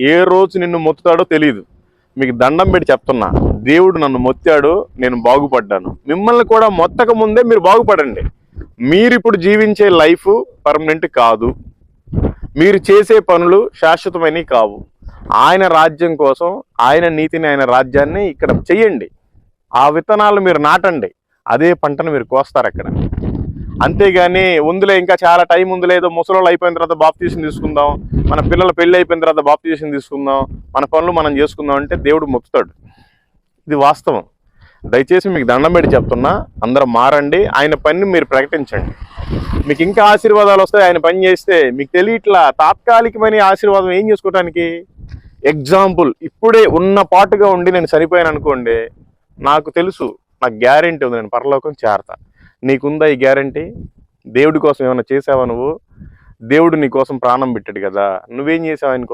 ఏ రోజు నిన్ను మొత్తుతాడో తెలియదు. మీకు దండం పెట్టి చెప్తున్నా, దేవుడు నన్ను మొత్తాడు, నేను బాగుపడ్డాను. మిమ్మల్ని కూడా మొత్తక ముందే మీరు బాగుపడండి. మీరు ఇప్పుడు జీవించే లైఫ్ పర్మనెంట్ కాదు. మీరు చేసే పనులు శాశ్వతమైనవి కావు. ఆయన రాజ్యం కోసం, ఆయన నీతిని, ఆయన రాజ్యాన్ని ఇక్కడ చెయ్యండి. ఆ విత్తనాలు మీరు నాటండి, అదే పంటను మీరు కోస్తారు అక్కడ. అంతేగాని ఉందిలే, ఇంకా చాలా టైం ఉందిలే, ఏదో ముసలోళ్ళు అయిపోయిన తర్వాత బాప్తీసం తీసుకుందాం, మన పిల్లల పెళ్ళి అయిపోయిన తర్వాత బాప్తీసం తీసుకుందాం, మన పనులు మనం చేసుకుందాం అంటే దేవుడు మొక్కుతాడు. ఇది వాస్తవం. దయచేసి మీకు దండం పెట్టి చెప్తున్నా, అందరూ మారండి, ఆయన పనిని మీరు ప్రకటించండి. మీకు ఇంకా ఆశీర్వాదాలు వస్తాయి ఆయన పని చేస్తే. మీకు తెలియట్లా తాత్కాలికమైన ఆశీర్వాదం ఏం చేసుకోవటానికి. ఎగ్జాంపుల్, ఇప్పుడే ఉన్న పాటుగా ఉండి నేను చనిపోయాను అనుకోండి, నాకు తెలుసు, నాకు గ్యారెంటీ ఉంది, నేను పరలోకం చేరతా. నీకుందా ఈ గ్యారెంటీ? దేవుడి కోసం ఏమైనా చేసావా నువ్వు? దేవుడు నీ కోసం ప్రాణం పెట్టాడు కదా, నువ్వేం చేసావు ఆయన కోసం?